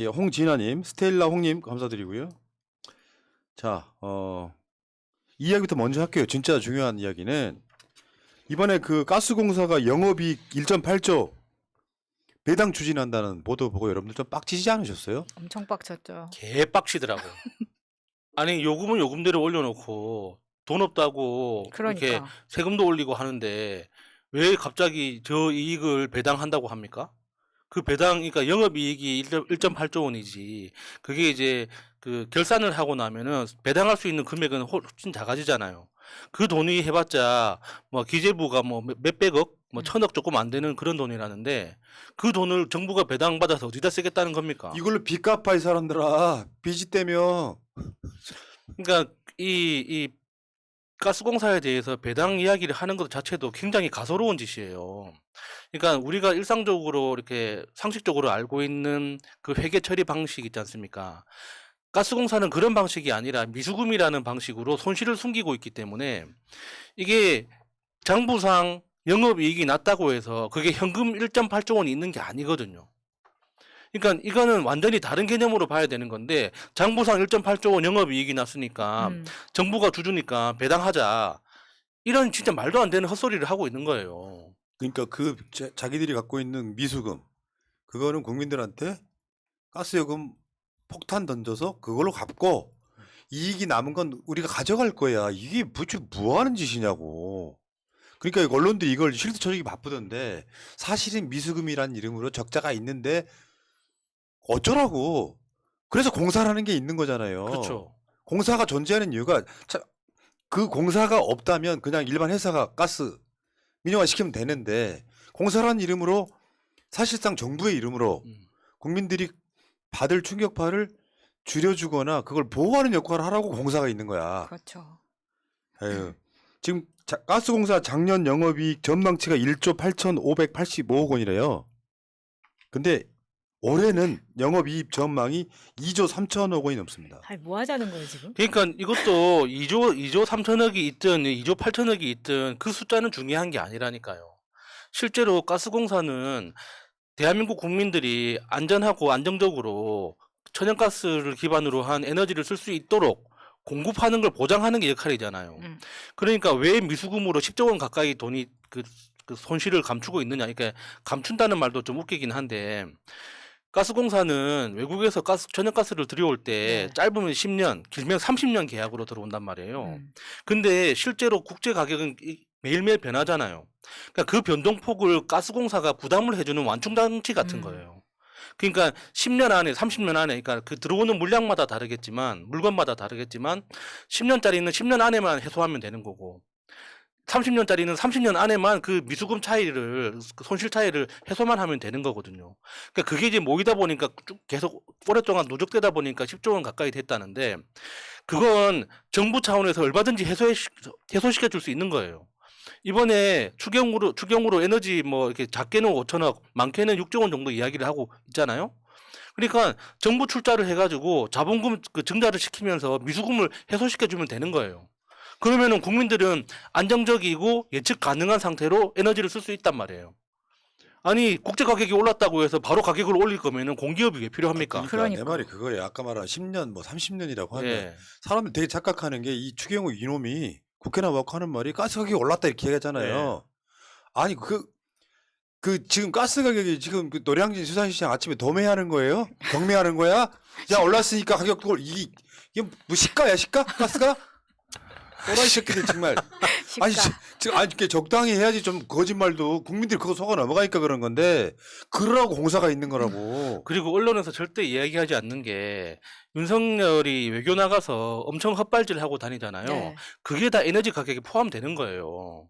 예, 홍진아님, 스텔라 홍님 감사드리고요. 자, 이야기부터 먼저 할게요. 진짜 중요한 이야기는 이번에 그 가스공사가 영업이익 1.8조 배당 추진한다는 보도 보고 여러분들 좀 빡치지 않으셨어요? 엄청 빡쳤죠. 개빡치더라고. 아니 요금은 요금대로 올려놓고 돈 없다고 이렇게 그러니까. 세금도 올리고 하는데 왜 갑자기 저 이익을 배당한다고 합니까? 그 배당, 그러니까 영업이익이 1.8조 원이지. 그게 이제 그 결산을 하고 나면은 배당할 수 있는 금액은 훨씬 작아지잖아요. 그 돈이 해봤자 뭐 기재부가 뭐 몇백억, 뭐 천억 조금 안 되는 그런 돈이라는데 그 돈을 정부가 배당받아서 어디다 쓰겠다는 겁니까? 이걸로 빚 갚아 이 사람들아. 빚이 떼며. 그러니까 이 가스공사에 대해서 배당 이야기를 하는 것 자체도 굉장히 가소로운 짓이에요. 그러니까 우리가 일상적으로 이렇게 상식적으로 알고 있는 그 회계 처리 방식 있지 않습니까? 가스공사는 그런 방식이 아니라 미수금이라는 방식으로 손실을 숨기고 있기 때문에 이게 장부상 영업이익이 낮다고 해서 그게 현금 1.8조 원이 있는 게 아니거든요. 그러니까 이거는 완전히 다른 개념으로 봐야 되는 건데 장부상 1.8조 원 영업이익이 났으니까 정부가 주주니까 배당하자. 이런 진짜 말도 안 되는 헛소리를 하고 있는 거예요. 그러니까 자기들이 갖고 있는 미수금 그거는 국민들한테 가스요금 폭탄 던져서 그걸로 갚고 이익이 남은 건 우리가 가져갈 거야. 이게 뭐 하는 짓이냐고. 그러니까 언론들이 이걸 실드 쳐주기 바쁘던데 사실은 미수금이란 이름으로 적자가 있는데 어쩌라고. 그래서 공사라는 게 있는 거잖아요. 그렇죠. 공사가 존재하는 이유가 그 공사가 없다면 그냥 일반 회사가 가스 민영화 시키면 되는데 공사라는 이름으로 사실상 정부의 이름으로 국민들이 받을 충격파를 줄여주거나 그걸 보호하는 역할을 하라고 공사가 있는 거야. 그렇죠. 에휴. 지금 가스공사 작년 영업이익 전망치가 1조 8,585억 원이래요. 근데 올해는 영업이익 전망이 2조 3천억 원이 넘습니다. 아니 뭐 하자는 거예요 지금? 그러니까 이것도 2조 3천억이 있든 2조 8천억이 있든 그 숫자는 중요한 게 아니라니까요. 실제로 가스공사는 대한민국 국민들이 안전하고 안정적으로 천연가스를 기반으로 한 에너지를 쓸 수 있도록 공급하는 걸 보장하는 게 역할이잖아요. 그러니까 왜 미수금으로 10조 원 가까이 돈이 그 손실을 감추고 있느냐. 그러니까 감춘다는 말도 좀 웃기긴 한데 가스공사는 외국에서 천연가스를 들여올 때 네. 짧으면 10년, 길면 30년 계약으로 들어온단 말이에요. 근데 실제로 국제 가격은 매일매일 변하잖아요. 그러니까 그 변동폭을 가스공사가 부담을 해주는 완충장치 같은 거예요. 그러니까 10년 안에, 30년 안에, 그러니까 그 들어오는 물량마다 다르겠지만, 물건마다 다르겠지만, 10년짜리는 10년 안에만 해소하면 되는 거고, 30년짜리는 30년 안에만 그 미수금 차이를, 그 손실 차이를 해소만 하면 되는 거거든요. 그러니까 그게 이제 모이다 보니까 쭉 계속 오랫동안 누적되다 보니까 10조 원 가까이 됐다는데, 그건 정부 차원에서 얼마든지 해소시켜 줄 수 있는 거예요. 이번에 추경으로 에너지 뭐 이렇게 작게는 5천억, 많게는 6조 원 정도 이야기를 하고 있잖아요. 그러니까 정부 출자를 해가지고 자본금 그 증자를 시키면서 미수금을 해소시켜주면 되는 거예요. 그러면은 국민들은 안정적이고 예측 가능한 상태로 에너지를 쓸 수 있단 말이에요. 아니 국제 가격이 올랐다고 해서 바로 가격을 올릴 거면은 공기업이 왜 필요합니까? 그러니까 내 말이 그거예요. 아까 말한 10년 뭐 30년이라고 하면 예. 사람들 되게 착각하는 게 이 추경호 이놈이 국회 나와서 하는 말이 가스 가격이 올랐다 이렇게 얘기하잖아요. 아니 지금 가스 가격이 지금 그 노량진 수산시장 아침에 도매하는 거예요? 경매하는 거야? 야 올랐으니까 가격도 이게 뭐 시가야 시가? 가스가? 또라이 새끼들 정말. 아니 지금 이렇게 적당히 해야지. 좀 거짓말도 국민들이 그거 속아 넘어가니까 그런 건데 그러라고 공사가 있는 거라고. 그리고 언론에서 절대 이야기하지 않는 게 윤석열이 외교 나가서 엄청 헛발질을 하고 다니잖아요. 네. 그게 다 에너지 가격에 포함되는 거예요.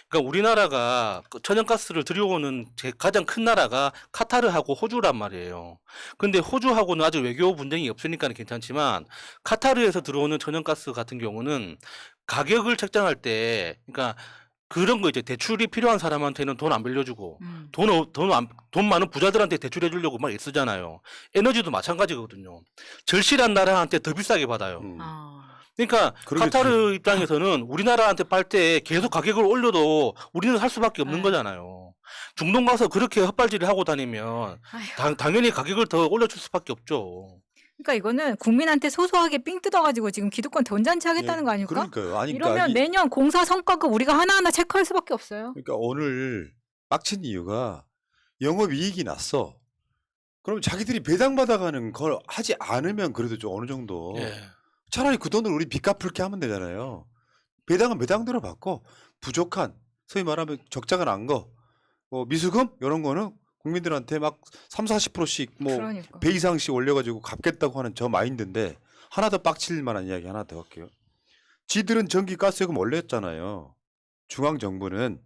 그러니까 우리나라가 천연가스를 들여오는 가장 큰 나라가 카타르하고 호주란 말이에요. 근데 호주하고는 아직 외교 분쟁이 없으니까 괜찮지만 카타르에서 들어오는 천연가스 같은 경우는 가격을 책정할 때, 그러니까 그런 거 이제 대출이 필요한 사람한테는 돈 안 빌려주고 음. 돈 많은 부자들한테 대출해 주려고 막 애쓰잖아요. 에너지도 마찬가지거든요. 절실한 나라한테 더 비싸게 받아요. 아. 그러니까 그러게 카타르 입장에서는 우리나라한테 팔 때 계속 가격을 올려도 우리는 살 수밖에 없는 네. 거잖아요. 중동 가서 그렇게 헛발질을 하고 다니면 아휴. 당연히 가격을 더 올려줄 수밖에 없죠. 그러니까 이거는 국민한테 소소하게 삥 뜯어가지고 지금 기득권 돈잔치 하겠다는 거 아닙니까? 그러니까요. 아니, 이러면 그러니까, 매년 공사 성과급 우리가 하나하나 체크할 수밖에 없어요. 그러니까 오늘 빡친 이유가 영업이익이 났어. 그럼 자기들이 배당받아가는 걸 하지 않으면 그래도 좀 어느 정도 예. 차라리 그 돈을 우리 빚 갚을게 하면 되잖아요. 배당은 배당대로 받고 부족한 소위 말하면 적자가 난 거 미수금 이런 거는 국민들한테 막 30-40%씩 뭐 그러니까. 배 이상씩 올려가지고 갚겠다고 하는 저 마인드인데 하나 더 빡칠 만한 이야기 하나 더 할게요. 지들은 전기 가스요금 올렸잖아요. 중앙정부는.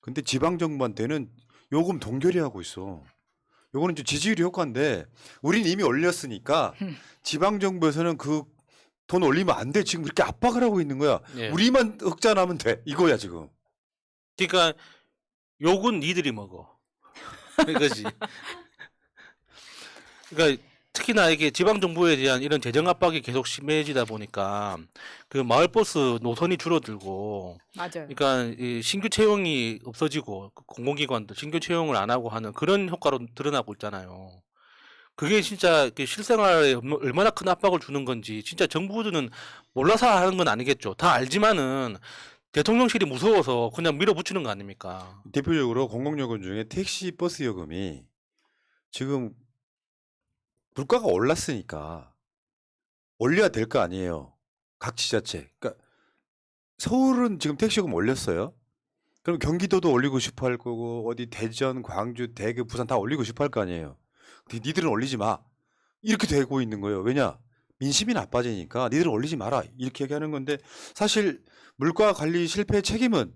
근데 지방정부한테는 요금 동결이 하고 있어. 요거는 좀 지지율 효과인데 우린 이미 올렸으니까 지방정부에서는 그 돈 올리면 안 돼. 지금 그렇게 압박을 하고 있는 거야. 예. 우리만 흑자 나면 돼. 이거야 지금. 그러니까 욕은 니들이 먹어. 이거지. 그러니까 특히나 이게 지방 정부에 대한 이런 재정 압박이 계속 심해지다 보니까 그 마을버스 노선이 줄어들고, 맞아요. 그러니까 이 신규 채용이 없어지고 그 공공기관도 신규 채용을 안 하고 하는 그런 효과로 드러나고 있잖아요. 그게 진짜 그 실생활에 얼마나 큰 압박을 주는 건지 진짜 정부들은 몰라서 하는 건 아니겠죠. 다 알지만은 대통령실이 무서워서 그냥 밀어붙이는 거 아닙니까? 대표적으로 공공요금 중에 택시 버스 요금이 지금 물가가 올랐으니까 올려야 될 거 아니에요. 각 지자체. 그러니까 서울은 지금 택시 요금 올렸어요. 그럼 경기도도 올리고 싶어 할 거고 어디 대전, 광주, 대구, 부산 다 올리고 싶어 할 거 아니에요. 근데 니들은 올리지 마. 이렇게 되고 있는 거예요. 왜냐? 민심이 나빠지니까 니들은 올리지 마라. 이렇게 얘기하는 건데 사실 물가 관리 실패 책임은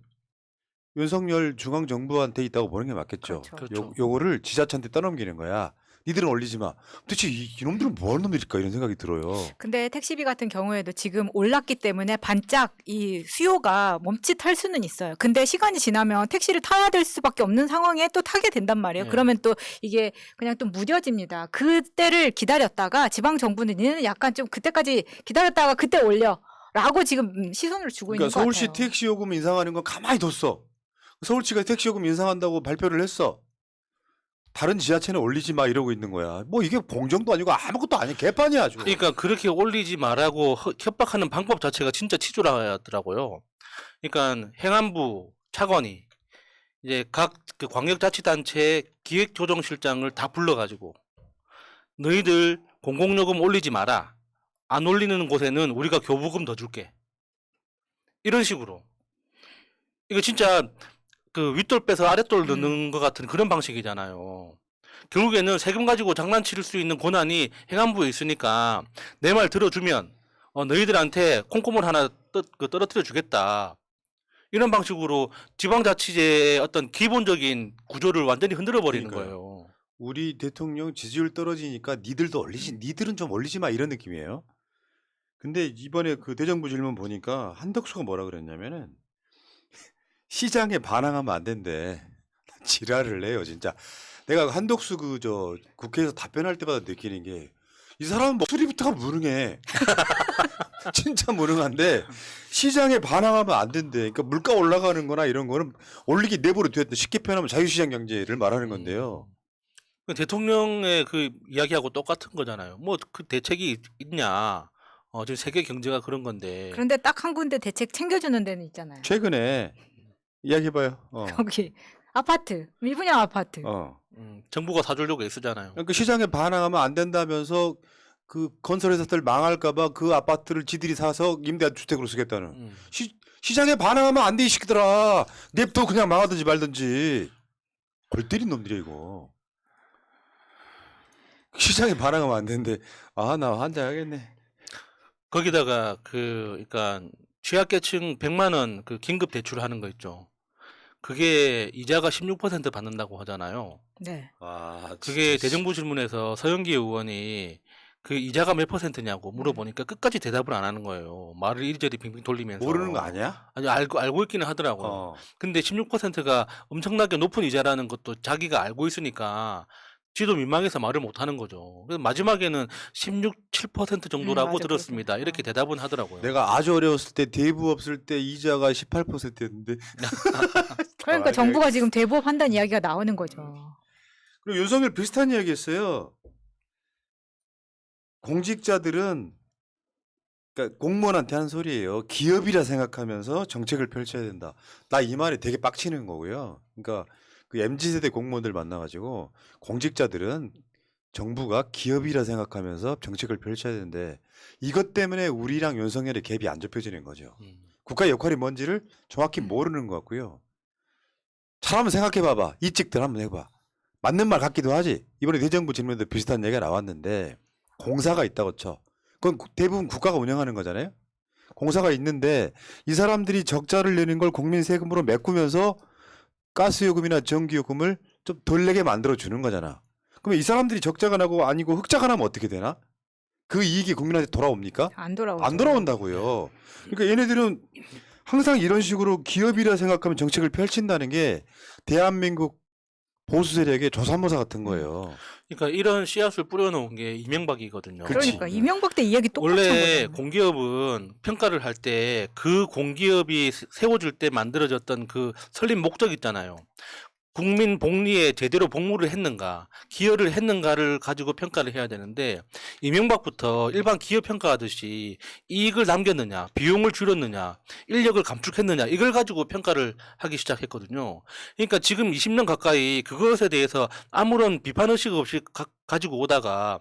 윤석열 중앙정부한테 있다고 보는 게 맞겠죠. 그렇죠. 그렇죠. 요거를 지자체한테 떠넘기는 거야. 니들은 올리지 마. 도대체 이놈들은 뭐 하는 놈들일까 이런 생각이 들어요. 근데 택시비 같은 경우에도 지금 올랐기 때문에 반짝 이 수요가 멈칫할 수는 있어요. 근데 시간이 지나면 택시를 타야 될 수밖에 없는 상황에 또 타게 된단 말이에요. 네. 그러면 또 이게 그냥 또 무뎌집니다. 그때를 기다렸다가 지방 정부는 니는 약간 좀 그때까지 기다렸다가 그때 올려라고 지금 시선을 주고 그러니까 있는 것 서울시 같아요. 택시 요금 인상하는 건 가만히 뒀어. 서울시가 택시 요금 인상한다고 발표를 했어. 다른 지자체는 올리지 마 이러고 있는 거야. 뭐 이게 공정도 아니고 아무것도 아닌 개판이야 아주. 그러니까 그렇게 올리지 말라고 협박하는 방법 자체가 진짜 치졸하더라고요. 그러니까 행안부 차관이 이제 각 그 광역자치단체 기획조정실장을 다 불러가지고 너희들 공공요금 올리지 마라. 안 올리는 곳에는 우리가 교부금 더 줄게. 이런 식으로. 이거 진짜 그 윗돌 빼서 아랫돌 넣는 것 같은 그런 방식이잖아요. 결국에는 세금 가지고 장난칠 수 있는 권한이 행안부에 있으니까 내 말 들어주면 너희들한테 콩고물 하나 떨어뜨려 주겠다. 이런 방식으로 지방자치제의 어떤 기본적인 구조를 완전히 흔들어 버리는 그러니까요. 거예요. 우리 대통령 지지율 떨어지니까 니들은 좀 올리지 마 이런 느낌이에요. 근데 이번에 그 대정부 질문 보니까 한덕수가 뭐라 그랬냐면은 시장에 반항하면 안 된대. 지랄을 해요 진짜. 내가 한덕수 국회에서 답변할 때마다 느끼는 게 이 사람은 목소리부터가 무능해. 진짜 무능한데 시장에 반항하면 안 된대. 그러니까 물가 올라가는 거나 이런 거는 올리기 내버려 뒀대. 쉽게 표현하면 자유시장 경제를 말하는 건데요. 대통령의 그 이야기하고 똑같은 거잖아요. 뭐 그 대책이 있냐? 지금 세계 경제가 그런 건데. 그런데 딱 한 군데 대책 챙겨주는 데는 있잖아요. 최근에 이야기해봐요. 거기 아파트, 미분양 아파트. 정부가 사주려고 애쓰잖아요. 그러니까 시장에 반항하면 안 된다면서 그 건설회사들 망할까봐 그 아파트를 지들이 사서 임대주택으로 쓰겠다는. 시장에 반항하면 안 돼 이 새끼들아. 냅둬 그냥 망하든지 말든지. 골 때린 놈들이야 이거. 시장에 반항하면 안 되는데 나 환장하겠네. 거기다가 그러니까 취약계층 100만 원 그 긴급 대출하는 거 있죠. 그게 이자가 16% 받는다고 하잖아요. 네. 와, 그게 진짜 대정부 질문에서 서영기 의원이 그 이자가 몇 %냐고 물어보니까 끝까지 대답을 안 하는 거예요. 말을 이리저리 빙빙 돌리면서. 모르는 거 아니야? 아니 알고 있기는 하더라고요. 어. 근데 16%가 엄청나게 높은 이자라는 것도 자기가 알고 있으니까 지도 민망해서 말을 못 하는 거죠. 그래서 마지막에는 16, 7% 정도라고 맞아, 들었습니다. 그렇죠. 이렇게 대답은 하더라고요. 내가 아주 어려웠을 때 대부 없을 때 이자가 18%였는데. 그러니까 정부가 지금 대부업한다는 이야기가 나오는 거죠. 그리고 윤석열 비슷한 이야기했어요. 공직자들은 그러니까 공무원한테 하는 소리예요. 기업이라 생각하면서 정책을 펼쳐야 된다. 나 이 말이 되게 빡치는 거고요. 그러니까 그 MZ세대 공무원들 만나가지고 공직자들은 정부가 기업이라 생각하면서 정책을 펼쳐야 되는데 이것 때문에 우리랑 윤석열의 갭이 안 좁혀지는 거죠. 국가의 역할이 뭔지를 정확히 모르는 것 같고요. 잘 한번 생각해봐봐. 이직들 한번 해봐. 맞는 말 같기도 하지. 이번에 대정부 질문에도 비슷한 얘기가 나왔는데 공사가 있다고 쳐. 그건 대부분 국가가 운영하는 거잖아요. 공사가 있는데 이 사람들이 적자를 내는 걸 국민 세금으로 메꾸면서 가스요금이나 전기요금을 좀 덜 내게 만들어 주는 거잖아. 그러면 이 사람들이 적자가 나고 아니고 흑자가 나면 어떻게 되나? 그 이익이 국민한테 돌아옵니까? 안 돌아오죠. 안 돌아온다고요. 그러니까 얘네들은 항상 이런 식으로 기업이라 생각하면 정책을 펼친다는 게 대한민국 보수 세력의 조삼모사 같은 거예요. 그러니까 이런 씨앗을 뿌려놓은 게 이명박이거든요. 그치. 그러니까 이명박 때 이야기 똑같은 원래 거잖아요. 공기업은 평가를 할 때 그 공기업이 세워질 때 만들어졌던 그 설립 목적 있잖아요. 국민 복리에 제대로 복무를 했는가, 기여를 했는가를 가지고 평가를 해야 되는데 이명박부터 일반 기업 평가하듯이 이익을 남겼느냐, 비용을 줄였느냐, 인력을 감축했느냐 이걸 가지고 평가를 하기 시작했거든요. 그러니까 지금 20년 가까이 그것에 대해서 아무런 비판 의식 없이 가지고 오다가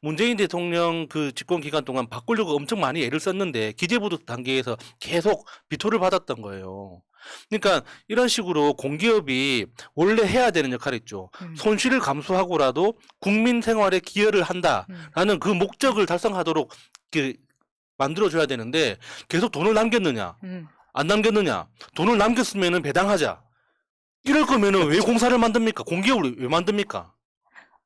문재인 대통령 그 집권 기간 동안 바꾸려고 엄청 많이 애를 썼는데 기재부 단계에서 계속 비토를 받았던 거예요. 그러니까 이런 식으로 공기업이 원래 해야 되는 역할이 있죠. 손실을 감수하고라도 국민 생활에 기여를 한다라는 그 목적을 달성하도록 만들어줘야 되는데 계속 돈을 남겼느냐 안 남겼느냐 돈을 남겼으면 배당하자 이럴 거면은 왜 공사를 만듭니까? 공기업을 왜 만듭니까?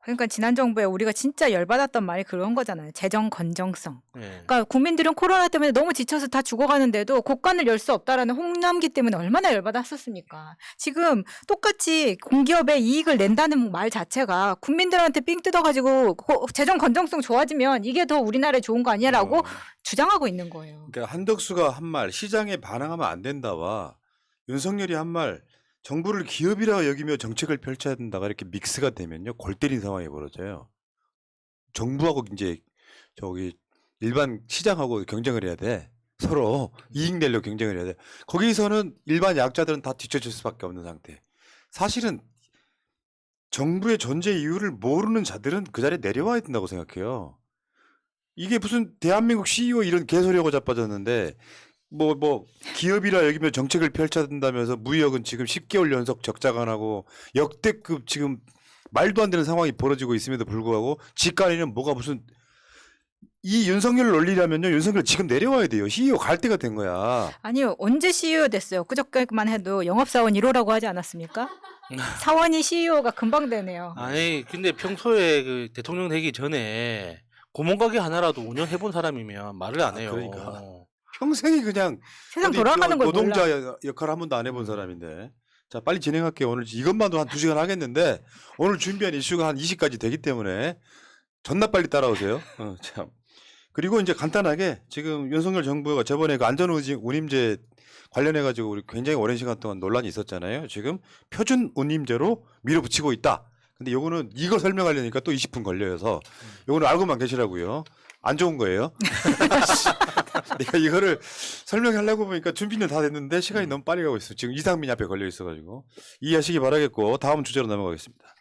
그러니까 지난 정부에 우리가 진짜 열받았던 말이 그런 거잖아요. 재정 건정성. 네. 그러니까 국민들은 코로나 때문에 너무 지쳐서 다 죽어가는데도 곳간을 열 수 없다라는 홍남기 때문에 얼마나 열받았었습니까? 지금 똑같이 공기업에 이익을 낸다는 말 자체가 국민들한테 삥 뜯어가지고 재정 건정성 좋아지면 이게 더 우리나라에 좋은 거 아니야라고 주장하고 있는 거예요. 그러니까 한덕수가 한 말 시장에 반항하면 안 된다와 윤석열이 한 말 정부를 기업이라 여기며 정책을 펼쳐야 된다가 이렇게 믹스가 되면요 골 때린 상황이 벌어져요. 정부하고 이제 저기 일반 시장하고 경쟁을 해야 돼. 서로 이익 내려고 경쟁을 해야 돼. 거기서는 일반 약자들은 다 뒤처질 수밖에 없는 상태. 사실은 정부의 존재 이유를 모르는 자들은 그 자리에 내려와야 된다고 생각해요. 이게 무슨 대한민국 CEO 이런 개소리하고 자빠졌는데 뭐 기업이라 여기면 정책을 펼쳐야 된다면서 무역은 지금 10개월 연속 적자가 나고 역대급 지금 말도 안 되는 상황이 벌어지고 있음에도 불구하고 직간에는 뭐가 무슨 이 윤석열을 올리려면요 윤석열 지금 내려와야 돼요. CEO 갈 때가 된 거야. 아니요. 언제 CEO 됐어요? 그저께만 해도 영업사원 1호라고 하지 않았습니까? 사원이 CEO가 금방 되네요. 아니 근데 평소에 그 대통령 되기 전에 구멍가게 하나라도 운영해본 사람이면 말을 안 해요. 그러니까. 평생이 그냥 세상 어디 돌아가는 걸 노동자 몰라. 역할 한 번도 안 해본 사람인데. 자 빨리 진행할게요. 오늘 이것만도 한 2시간 하겠는데 오늘 준비한 이슈가 한 20가지 되기 때문에 존나 빨리 따라오세요. 참. 그리고 이제 간단하게 지금 윤석열 정부가 저번에 그 안전운임제 관련해가지고 우리 굉장히 오랜 시간 동안 논란이 있었잖아요. 지금 표준 운임제로 밀어붙이고 있다. 근데 요거는 이거 설명하려니까 또 20분 걸려서 요거는 알고만 계시라고요. 안 좋은 거예요. 내가 이거를 설명하려고 보니까 준비는 다 됐는데 시간이 너무 빨리 가고 있어. 지금 이상민이 앞에 걸려 있어가지고 이해하시기 바라겠고 다음 주제로 넘어가겠습니다.